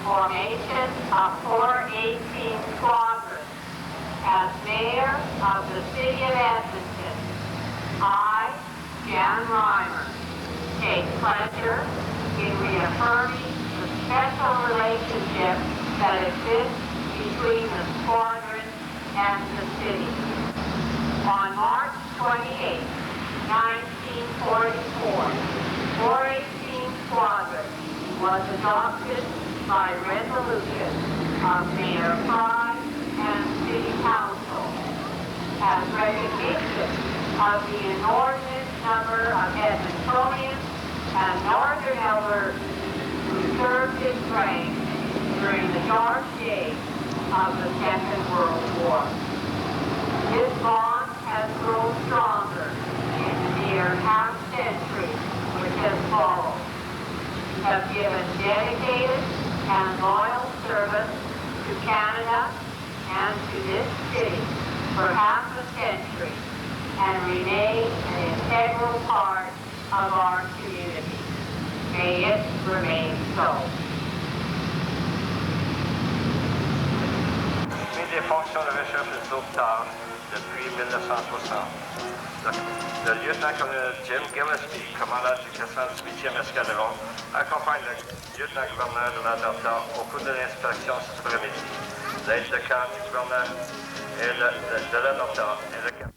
formation of 418 Squadron. As Mayor of the City of Edmonton, I, Jan Reimer, take pleasure in reaffirming the special relationship that exists between the Squadron and the City. On March 28, 1944, 418 Squadron was adopted by resolution of Mayor Fry and City Council as recognition of the inordinate number of Edmontonians and Northern Albertans who served his rank during the dark days of the Second World War. This bond has grown stronger in the near half-century which has followed. We have given dedicated and loyal service to Canada and to this city for half a century and remain an integral part of our community. May it remain so. Des fonctions de recherche et de sauvetage depuis 1960. Le lieutenant-colonel Jim Gillespie, commandant du 418e escadron, accompagne le lieutenant-gouverneur de l'Alberta au cours de l'inspection cet après-midi. L'aide de camp du gouverneur et de l'Alberta et le capitaine.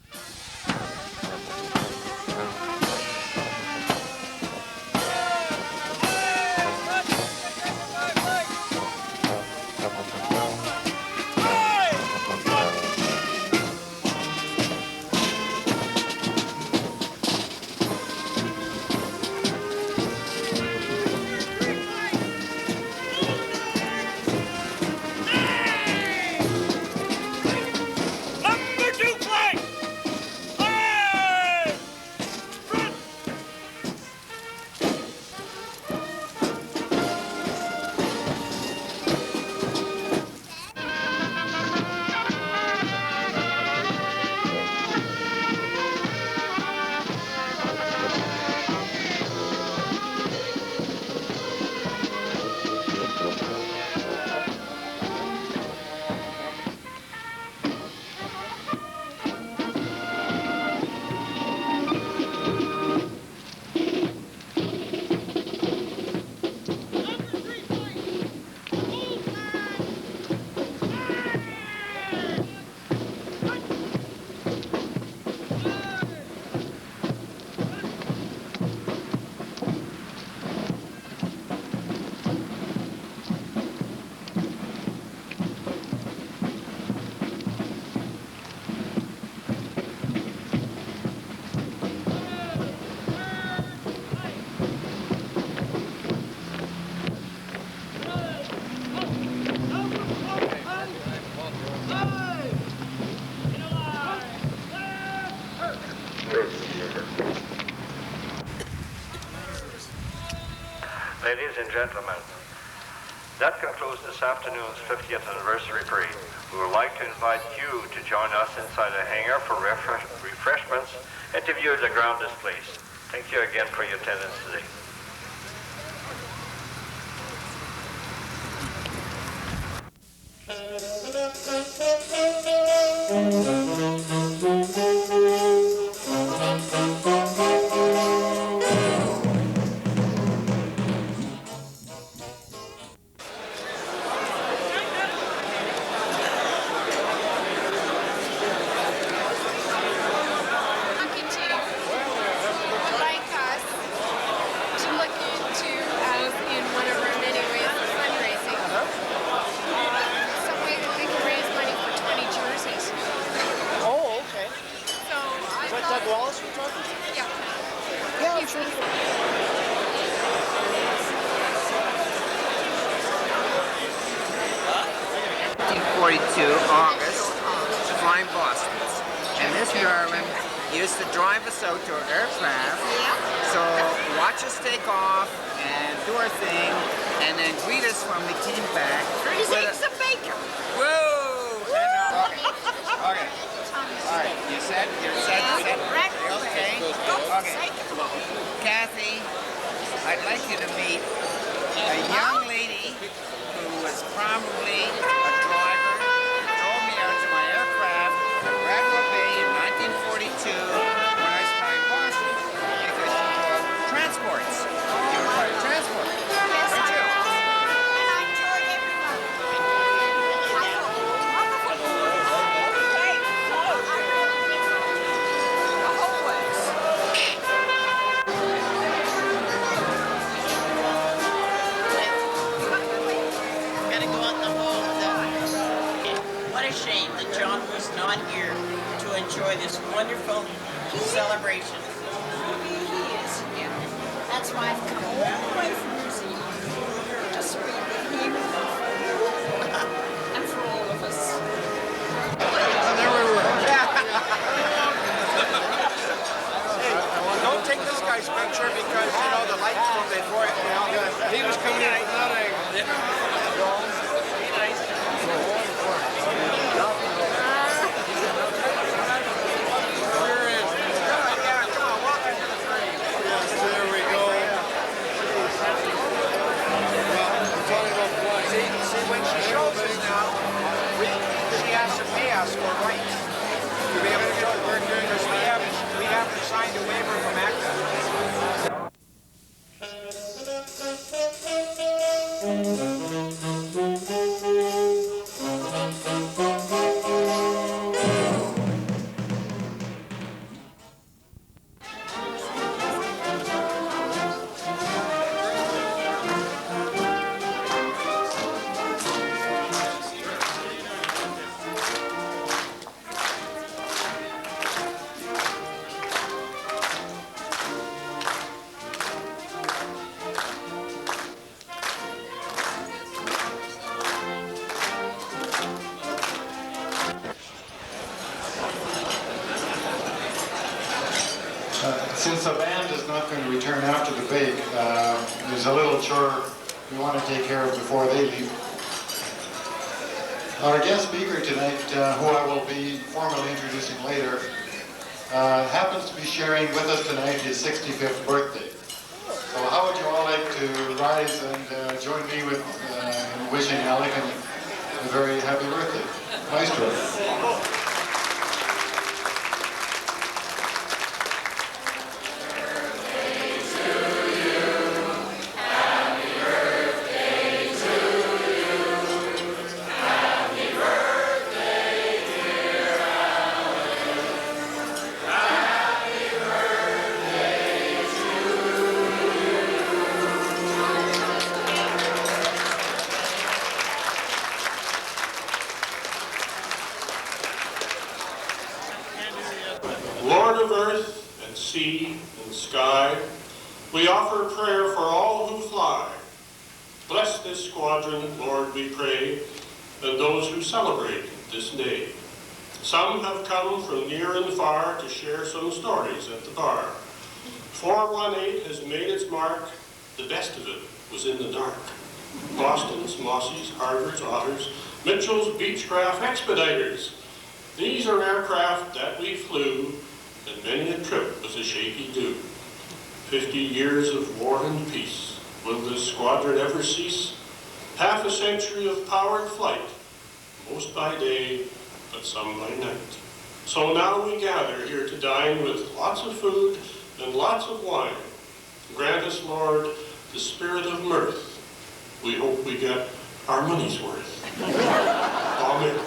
Ladies and gentlemen, that concludes this afternoon's 50th anniversary parade. We would like to invite you to join us inside the hangar for refreshments and to view the ground displays. Thank you again for your attendance today. August, flying Bostons. And this Darwin used to drive us out to our aircraft. So watch us take off and do our thing, and then greet us when we came back. Freezing some bacon. Whoa! Okay. All right. You said. Okay. Okay. Kathy, I'd like you to meet a young lady who was probably a driver who drove me out to my aircraft at Bradford Bay in 1942 when I was flying Boston because she drove transports. You were part of transport. Yes, I was. And I toured everybody. that John was not here to enjoy this wonderful celebration. He is, yeah. That's why I've come all the way from New Zealand to speak with him and for all of us. There we were. Don't take this guy's picture because, you know, the lights from before it, you know, he was coming in from that angle. For rights to be able to show we're doing this. We haven't signed a waiver from ACTA. Since the band is not going to return after the bake, there's a little chore we want to take care of before they leave. Our guest speaker tonight, who I will be formally introducing later, happens to be sharing with us tonight his 65th birthday. So how would you all like to rise and join me with in wishing Alec a very happy birthday? Maestro. Lord of earth and sea and sky, we offer prayer for all who fly. Bless this squadron, Lord, we pray, and those who celebrate this day. Some have come from near and far to share some stories at the bar. 418 has made its mark, the best of it was in the dark. Boston's, Mossie's, Harvard's, Otters, Mitchell's Beechcraft Expediters. These are aircraft that we flew, and many a trip was a shaky do. 50 years of war and peace. Will this squadron ever cease? Half a century of powered flight, most by day, but some by night. So now we gather here to dine with lots of food and lots of wine. Grant us, Lord, the spirit of mirth. We hope we get our money's worth. Amen.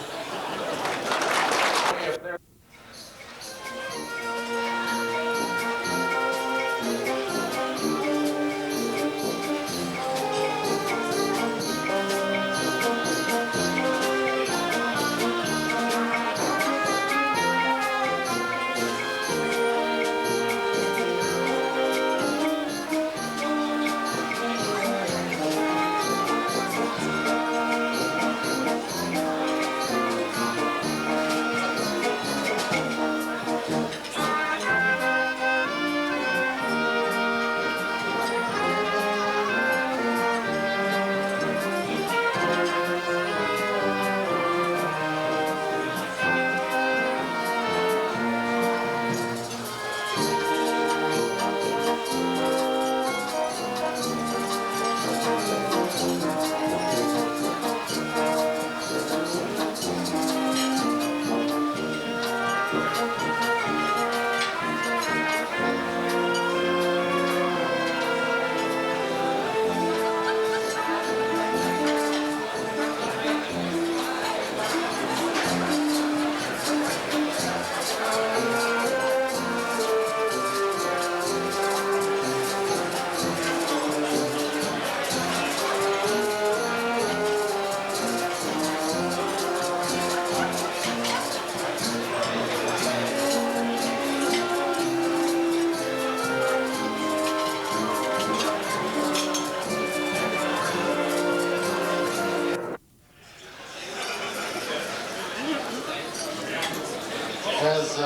As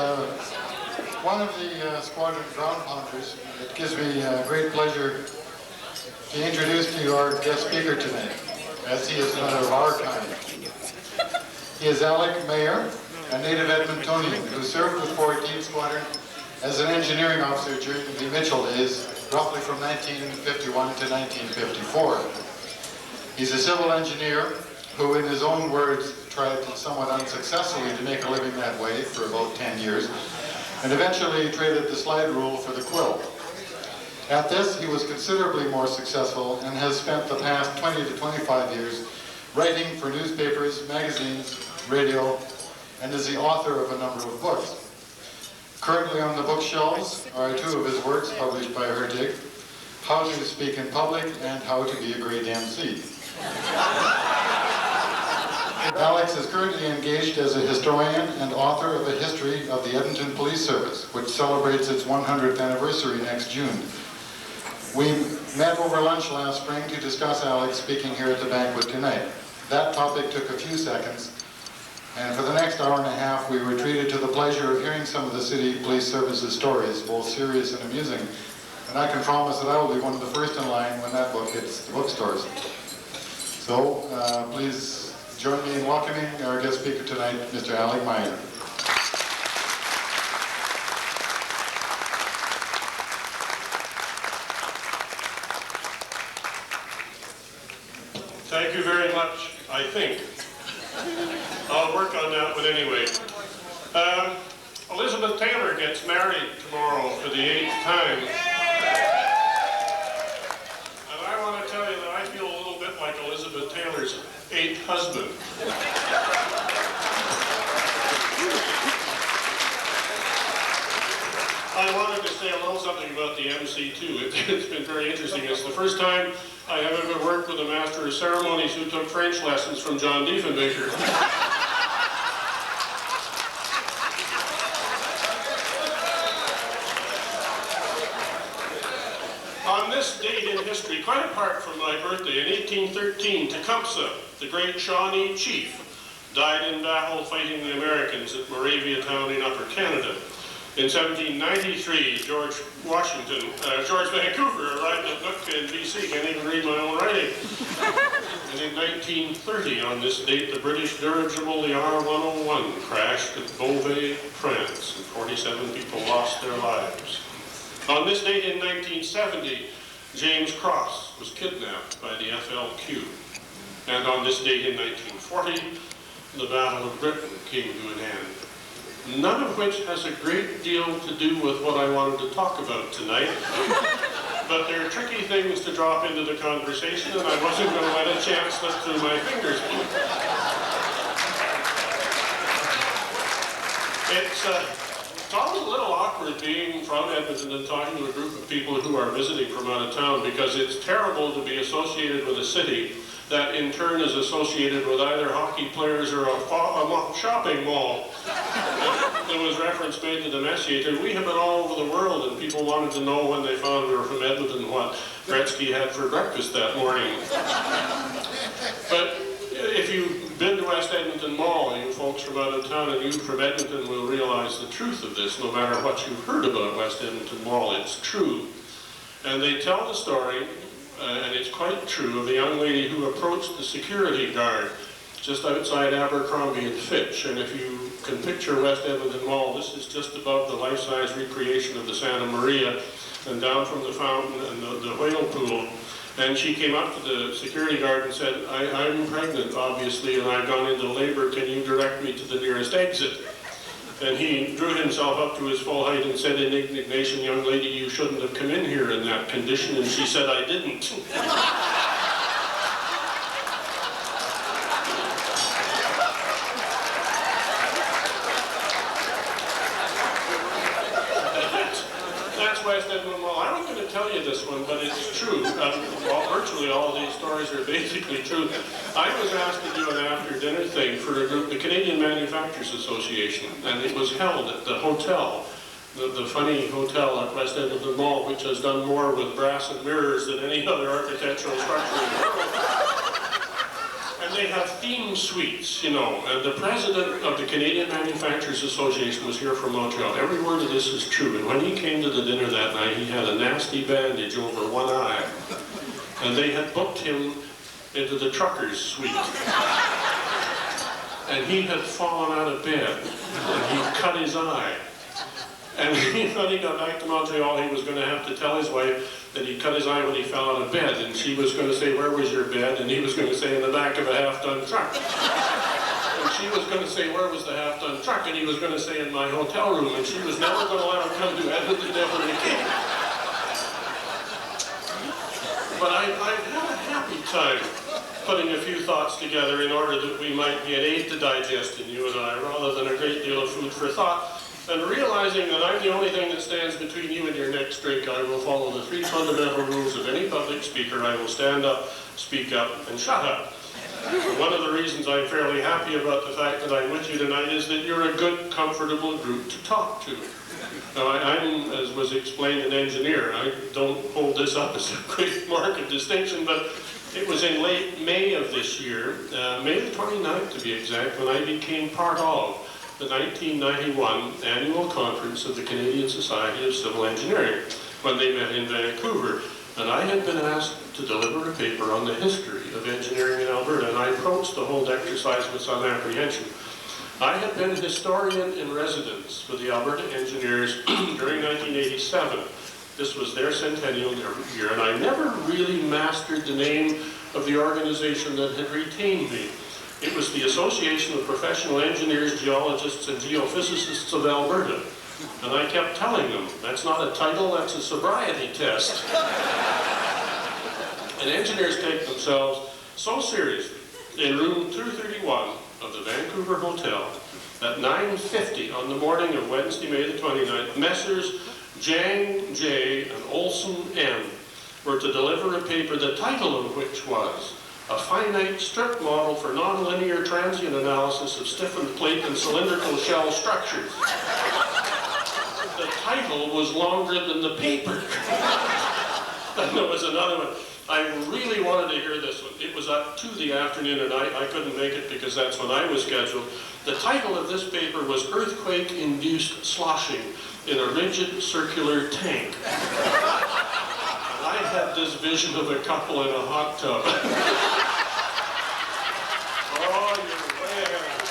one of the Squadron ground pounders, it gives me great pleasure to introduce to you our guest speaker tonight, as he is another of our kind. He is Alec Mayer, a native Edmontonian who served with 14th Squadron as an engineering officer during the Mitchell days, roughly from 1951 to 1954. He's a civil engineer who, in his own words, tried somewhat unsuccessfully to make a living that way for about 10 years, and eventually traded the slide rule for the quill. At this, he was considerably more successful and has spent the past 20 to 25 years writing for newspapers, magazines, radio, and is the author of a number of books. Currently on the bookshelves are two of his works published by Hertig, How to Speak in Public and How to Be a Great MC. Alex is currently engaged as a historian and author of a history of the Edmonton Police Service, which celebrates its 100th anniversary next June. We met over lunch last spring to discuss Alex speaking here at the banquet tonight. That topic took a few seconds, and for the next hour and a half we were treated to the pleasure of hearing some of the City Police Service's stories, both serious and amusing. And I can promise that I will be one of the first in line when that book hits the bookstores. So please join me in welcoming our guest speaker tonight, Mr. Alec Mayer. Thank you very much, I think. I'll work on that one anyway. Elizabeth Taylor gets married tomorrow for the 8th time. And I want to tell you that I feel a little bit like Elizabeth Taylor's 8th husband. I wanted to say a little something about the MC too. It's been very interesting. It's the first time I have ever worked with a master of ceremonies who took French lessons from John Diefenbaker. On this date in history, quite apart from my birthday, in 1813, Tecumseh, the great Shawnee chief, died in battle fighting the Americans at Moravia Town in Upper Canada. In 1793, George Vancouver arrived at Nootka in BC. Can't even read my own writing. And in 1930, on this date, the British dirigible, the R-101, crashed at Beauvais, France, and 47 people lost their lives. On this date in 1970, James Cross was kidnapped by the FLQ. And on this date in 1940, the Battle of Britain came to an end. None of which has a great deal to do with what I wanted to talk about tonight. But they're tricky things to drop into the conversation, and I wasn't going to let a chance slip through my fingers. It's always a little awkward being from Edmonton and talking to a group of people who are visiting from out of town, because it's terrible to be associated with a city that in turn is associated with either hockey players or a shopping mall. There was reference made to the Messier. We have been all over the world, and people wanted to know when they found we were from Edmonton what Gretzky had for breakfast that morning. But if you've been to West Edmonton Mall, you folks from out of town, and you from Edmonton will realize the truth of this, no matter what you've heard about West Edmonton Mall, it's true. And they tell the story, and it's quite true, of a young lady who approached the security guard just outside Abercrombie and Fitch. And if you can picture West Edmonton Mall, this is just above the life-size recreation of the Santa Maria, and down from the fountain and the whale pool. And she came up to the security guard and said, I'm pregnant, obviously, and I've gone into labor. Can you direct me to the nearest exit? And he drew himself up to his full height and said in indignation, young lady, you shouldn't have come in here in that condition. And she said, I didn't. That's West Edmonton Mall. I was going to tell you this one, but it's true. Virtually all of these stories are basically true. I was asked to do an after-dinner thing for a group, the Canadian Manufacturers Association, and it was held at the hotel, the funny hotel at West Edmonton Mall, which has done more with brass and mirrors than any other architectural structure in the world. And they have theme suites, you know, and the president of the Canadian Manufacturers Association was here from Montreal. Every word of this is true, and when he came to the dinner that night, he had a nasty bandage over one eye, and they had booked him into the trucker's suite. And he had fallen out of bed, and he cut his eye. And when he got back to Montreal, he was going to have to tell his wife that he cut his eye when he fell out of bed, and she was going to say, "Where was your bed?" And he was going to say, "In the back of a half-ton truck." And she was going to say, "Where was the half-ton truck?" And he was going to say, "In my hotel room." And she was never going to let him come to Edmonton ever again. But I've had a happy time putting a few thoughts together in order that we might get aid to digestion, you and I, rather than a great deal of food for thought. And realizing that I'm the only thing that stands between you and your next drink, I will follow the 3 fundamental rules of any public speaker. I will stand up, speak up, and shut up. And one of the reasons I'm fairly happy about the fact that I'm with you tonight is that you're a good, comfortable group to talk to. Now, I'm, as was explained, an engineer. I don't hold this up as a great mark of distinction, but it was in late May of this year, May the 29th to be exact, when I became part of the 1991 annual conference of the Canadian Society of Civil Engineering, when they met in Vancouver. And I had been asked to deliver a paper on the history of engineering in Alberta, and I approached the whole exercise with some apprehension. I had been historian in residence for the Alberta Engineers during 1987. This was their centennial year, and I never really mastered the name of the organization that had retained me. It was the Association of Professional Engineers, Geologists, and Geophysicists of Alberta. And I kept telling them, that's not a title, that's a sobriety test. And engineers take themselves so seriously. In room 231 of the Vancouver Hotel, at 9:50 on the morning of Wednesday, May the 29th, Messrs. Jang J. and Olson M. were to deliver a paper, the title of which was "A Finite Strip Model for Nonlinear Transient Analysis of Stiffened Plate and Cylindrical Shell Structures." The title was longer than the paper. And there was another one. I really wanted to hear this one. It was at 2 the afternoon, and I couldn't make it because that's when I was scheduled. The title of this paper was "Earthquake-Induced Sloshing in a Rigid Circular Tank." And I had this vision of a couple in a hot tub. Oh, you're way ahead.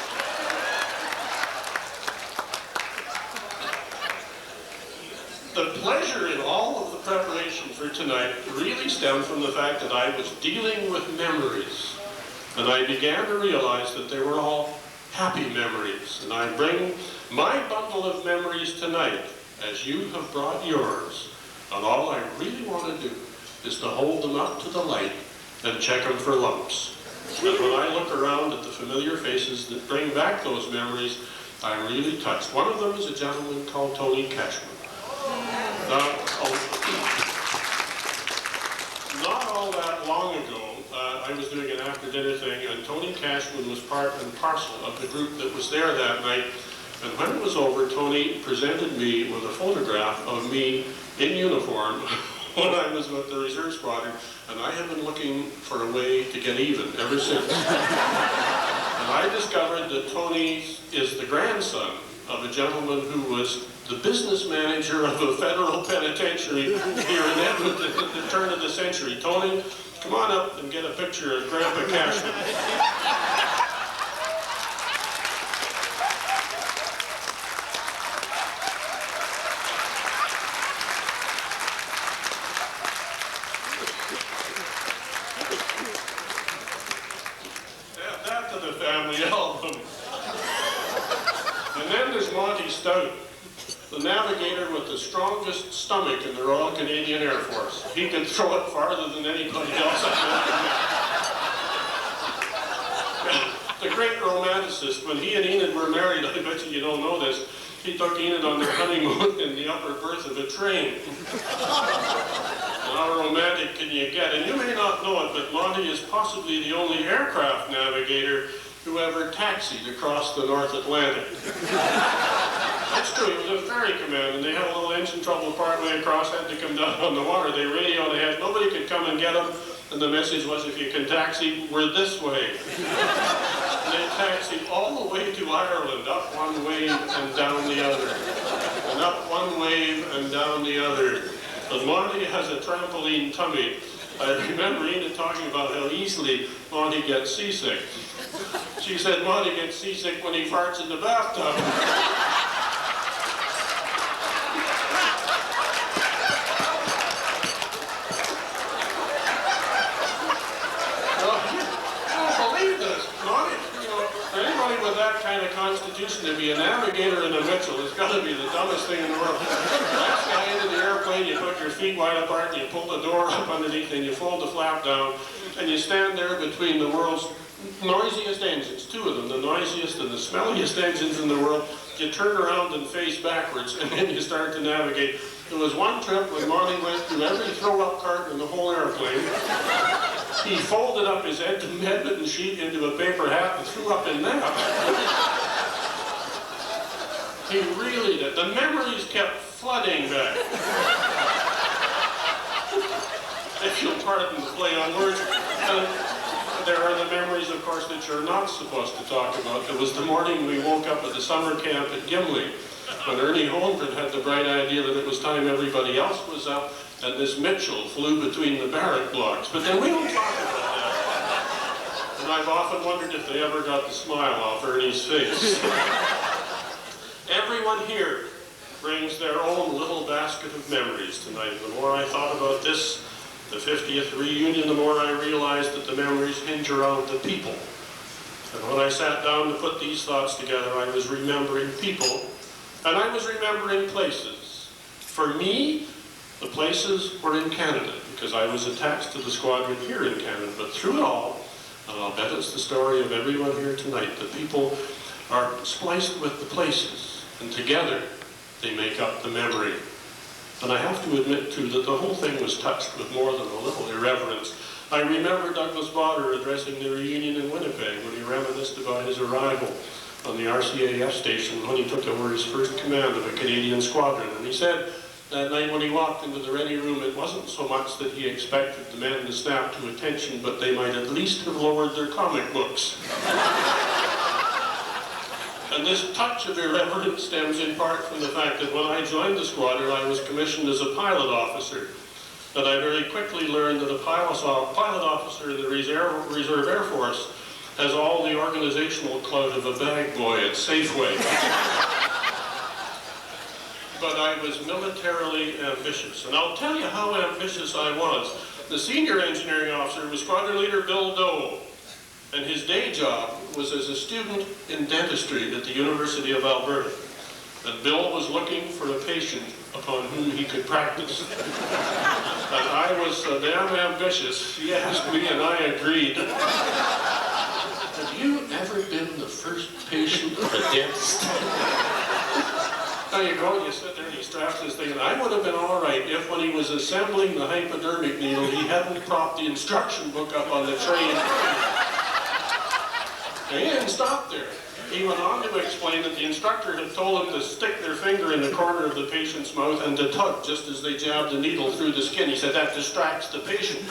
The pleasure in all of the preparation for tonight really stemmed from the fact that I was dealing with memories. And I began to realize that they were all happy memories. And I bring my bundle of memories tonight as you have brought yours. And all I really want to do is to hold them up to the light and check them for lumps. And when I look around at the familiar faces that bring back those memories, I'm really touched. One of them is a gentleman called Tony Cashman. Not all that long ago, I was doing an after-dinner thing, and Tony Cashman was part and parcel of the group that was there that night. And when it was over, Tony presented me with a photograph of me in uniform when I was with the Reserve Squadron, and I have been looking for a way to get even ever since. And I discovered that Tony is the grandson of a gentleman who was the business manager of a federal penitentiary here in Edmonton at the turn of the century. Tony, come on up and get a picture of Grandpa Cashman. Add that to the family album. And then there's Monty Stout, the navigator with the strongest stomach in the Royal Canadian Air Force. He could throw it farther than anybody else I've ever met. The great romanticist, when he and Enid were married, I bet you don't know this, he took Enid on their honeymoon in the upper berth of a train. How romantic can you get? And you may not know it, but Monty is possibly the only aircraft navigator who ever taxied across the North Atlantic. That's true, he was a ferry command, and they had a little engine trouble partway across, had to come down on the water. They radioed ahead, nobody could come and get him, And the message was, if you can taxi, we're this way. And they taxied all the way to Ireland, up one wave and down the other. And up one wave and down the other. But Monty has a trampoline tummy. I remember Enid talking about how easily Monty gets seasick. She said Monty gets seasick when he farts in the bathtub. With that kind of constitution, to be a navigator in a Mitchell has got to be the dumbest thing in the world. Last guy into the airplane, you put your feet wide apart, and you pull the door up underneath, and you fold the flap down, and you stand there between the world's noisiest engines, two of them, the noisiest and the smelliest engines in the world. You turn around and face backwards, and then you start to navigate. There was one trip when Marty went through every throw-up cart in the whole airplane. He folded up his Edmonton sheet into a paper hat and threw up in that. He really did. The memories kept flooding back. If you'll pardon the play on words. There are the memories, of course, that you're not supposed to talk about. It was the morning we woke up at the summer camp at Gimli, when Ernie Holmgren had the bright idea that it was time everybody else was up, and this Mitchell flew between the barrack blocks. But then we don't talk about that. And I've often wondered if they ever got the smile off Ernie's face. Everyone here brings their own little basket of memories tonight. The more I thought about this, the 50th reunion, the more I realized that the memories hinge around the people. And when I sat down to put these thoughts together, I was remembering people, and I was remembering places. For me, the places were in Canada, because I was attached to the squadron here in Canada. But through it all, and I'll bet it's the story of everyone here tonight, the people are spliced with the places, and together they make up the memory. And I have to admit, too, that the whole thing was touched with more than a little irreverence. I remember Douglas Bader addressing the reunion in Winnipeg when he reminisced about his arrival on the RCAF station when he took over his first command of a Canadian squadron. And he said that night when he walked into the ready room, it wasn't so much that he expected the men to snap to attention, but they might at least have lowered their comic books. And this touch of irreverence stems in part from the fact that when I joined the squadron, I was commissioned as a pilot officer. And I very quickly learned that a pilot officer in the Reserve Air Force has all the organizational clout of a bag boy at Safeway. But I was militarily ambitious. And I'll tell you how ambitious I was. The senior engineering officer was Squadron Leader Bill Doe. And his day job was as a student in dentistry at the University of Alberta. And Bill was looking for a patient upon whom he could practice. And I was so damn ambitious, he asked me and I agreed. Have you ever been the first patient of a dentist? Now you go, you sit there and he straps this thing, and I would have been all right if when he was assembling the hypodermic needle, he hadn't propped the instruction book up on the tray. And he didn't stop there. He went on to explain that the instructor had told him to stick their finger in the corner of the patient's mouth and to tug just as they jabbed the needle through the skin. He said that distracts the patient.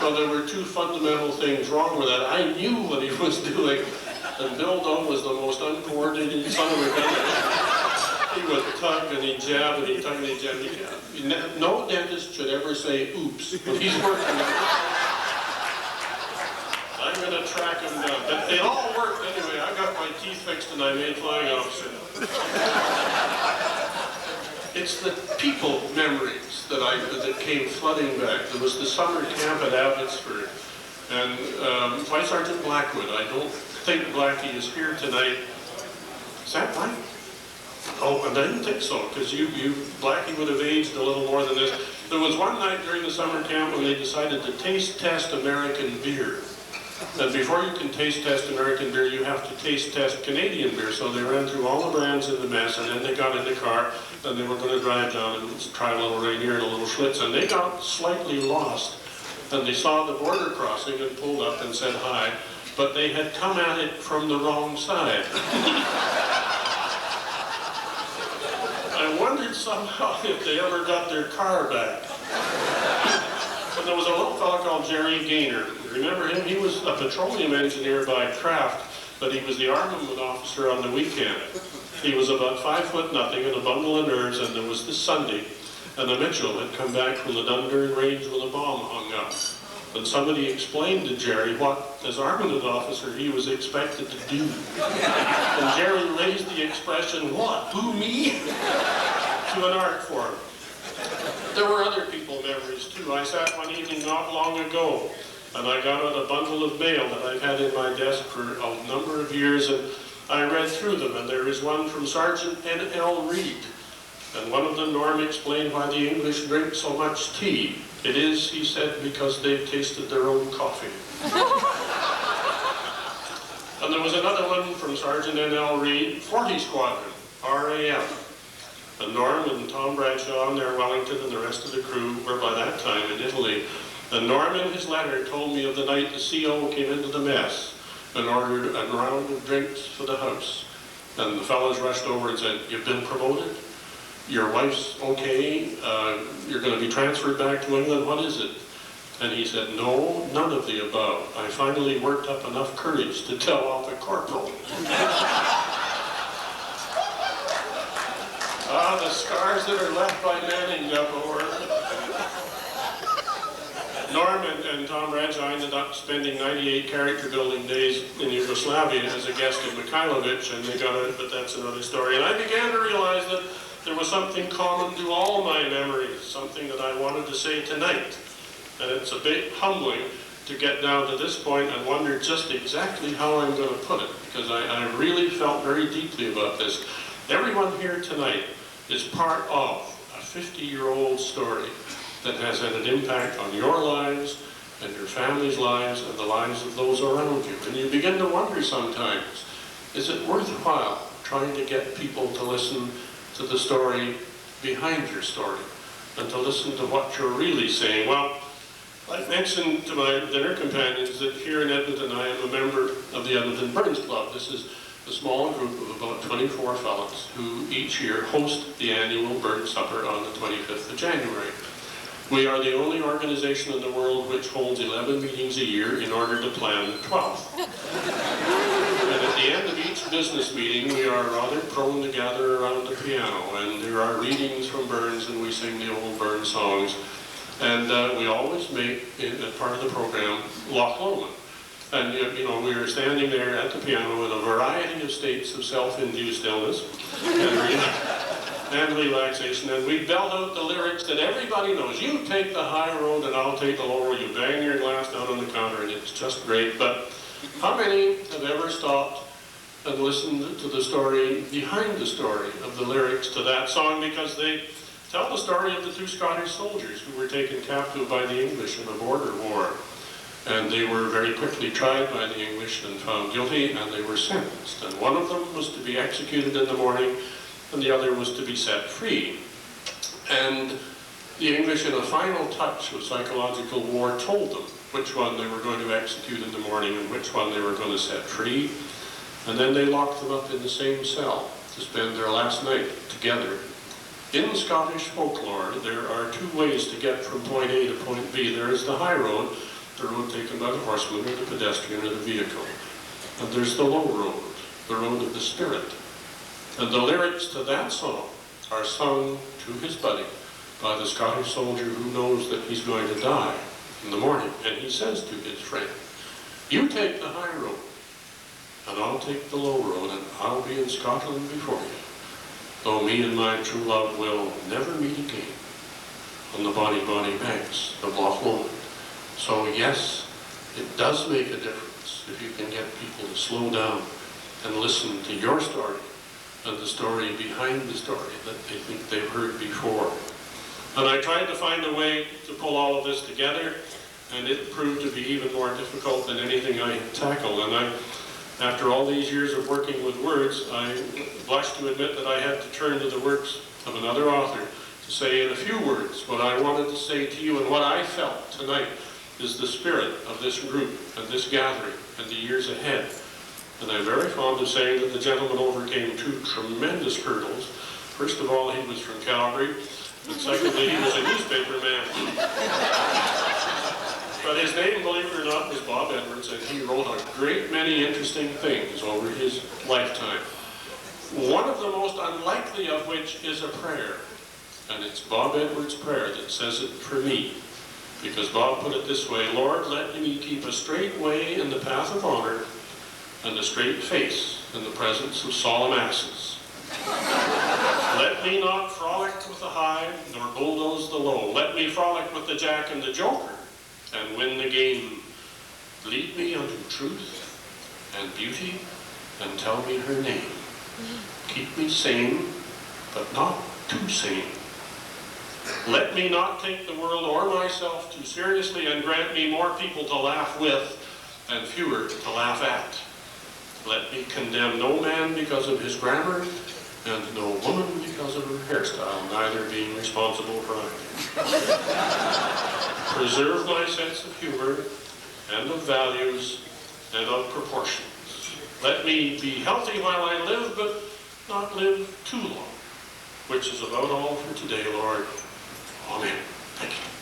Well, there were two fundamental things wrong with that. I knew what he was doing, and Bill Doe was the most uncoordinated son of a gun. He would tug and he'd jab and he'd tug and he'd jab. No dentist should ever say oops when he's working. I'm going to track him down. But it all worked anyway. I got my teeth fixed and I made flying officer. It's the people memories that came flooding back. There was the summer camp at Abbotsford. And Flight Sergeant Blackwood, I don't think Blackie is here tonight. Is that right? Oh, I didn't think so, because Blackie would have aged a little more than this. There was one night during the summer camp when they decided to taste test American beer. And before you can taste test American beer, you have to taste test Canadian beer. So they ran through all the brands in the mess, and then they got in the car, and they were going to drive down and try a little Rainier and a little Schlitz, and they got slightly lost. And they saw the border crossing and pulled up and said hi, but they had come at it from the wrong side. I wondered somehow if they ever got their car back. And there was a little fellow called Jerry Gaynor. Remember him? He was a petroleum engineer by craft, but he was the armament officer on the weekend. He was about 5 foot nothing and a bundle of nerves, and there was this Sunday, and the Mitchell had come back from the Dundurn Range with a bomb hung up. And somebody explained to Jerry what, as armament officer, he was expected to do. And Jerry raised the expression, "What, who, me?" to an art form. There were other people memories too. I sat one evening not long ago, and I got out a bundle of mail that I've had in my desk for a number of years, and I read through them, and there is one from Sergeant N.L. Reed. And one of them, Norm explained why the English drink so much tea. It is, he said, because they've tasted their own coffee. And there was another one from Sergeant N.L. Reed, 40 Squadron, RAM. And Norm and Tom Bradshaw and their Wellington and the rest of the crew were by that time in Italy. And Norm in his letter told me of the night the CO came into the mess and ordered a round of drinks for the house. And the fellows rushed over and said, "You've been promoted? Your wife's okay? You're going to be transferred back to England? What is it?" And he said, "No, none of the above. I finally worked up enough courage to tell off a corporal." Ah, the scars that are left by Manning up over. Norm and Tom Bradshaw ended up spending 98 character building days in Yugoslavia as a guest of Mikhailovich, and they got out, but that's another story. And I began to realize that there was something common to all my memories, something that I wanted to say tonight. And it's a bit humbling to get down to this point and wonder just exactly how I'm going to put it, because I really felt very deeply about this. Everyone here tonight is part of a 50-year-old story that has had an impact on your lives and your family's lives and the lives of those around you. And you begin to wonder sometimes, is it worthwhile trying to get people to listen to the story behind your story and to listen to what you're really saying? Well, I've mentioned to my dinner companions that here in Edmonton I am a member of the Edmonton Burns Club. This is a small group of about 24 fellows who each year host the annual Burns Supper on the 25th of January. We are the only organization in the world which holds 11 meetings a year in order to plan the 12th. And at the end of each business meeting, we are rather prone to gather around the piano, and there are readings from Burns, and we sing the old Burns songs. And we always make, as part of the program, Loch Lomond. And you know, we are standing there at the piano in a variety of states of self-induced illness and relaxation, and we belt out the lyrics that everybody knows. You take the high road and I'll take the low road. You bang your glass down on the counter and it's just great. But how many have ever stopped and listened to the story behind the story of the lyrics to that song, because they tell the story of the two Scottish soldiers who were taken captive by the English in the border war. And they were very quickly tried by the English and found guilty, and they were sentenced. And one of them was to be executed in the morning, and the other was to be set free. And the English, in a final touch of psychological war, told them which one they were going to execute in the morning and which one they were going to set free. And then they locked them up in the same cell to spend their last night together. In Scottish folklore, there are two ways to get from point A to point B. There is the high road, the road taken by the horseman or the pedestrian or the vehicle. And there's the low road, the road of the spirit. And the lyrics to that song are sung to his buddy by the Scottish soldier who knows that he's going to die in the morning. And he says to his friend, "You take the high road, and I'll take the low road, and I'll be in Scotland before you, though me and my true love will never meet again on the bonny, bonny banks of Loch Lomond." So yes, it does make a difference if you can get people to slow down and listen to your story and the story behind the story that they think they've heard before. And I tried to find a way to pull all of this together, and it proved to be even more difficult than anything I had tackled. And after all these years of working with words, I blush to admit that I had to turn to the works of another author to say in a few words what I wanted to say to you, and what I felt tonight is the spirit of this group and this gathering and the years ahead. And I'm very fond of saying that the gentleman overcame two tremendous hurdles. First of all, he was from Calgary, And secondly, he was a newspaper man. But his name, believe it or not, was Bob Edwards, and he wrote a great many interesting things over his lifetime. One of the most unlikely of which is a prayer. And it's Bob Edwards' prayer that says it for me. Because Bob put it this way: Lord, let me keep a straight way in the path of honor and a straight face in the presence of solemn asses. Let me not frolic with the high, nor bulldoze the low. Let me frolic with the jack and the joker and win the game. Lead me unto truth and beauty and tell me her name. Keep me sane, but not too sane. Let me not take the world or myself too seriously, and grant me more people to laugh with and fewer to laugh at. Let me condemn no man because of his grammar, and no woman because of her hairstyle, neither being responsible for either. Preserve my sense of humor and of values and of proportions. Let me be healthy while I live, but not live too long, which is about all for today, Lord. Amen. Thank you.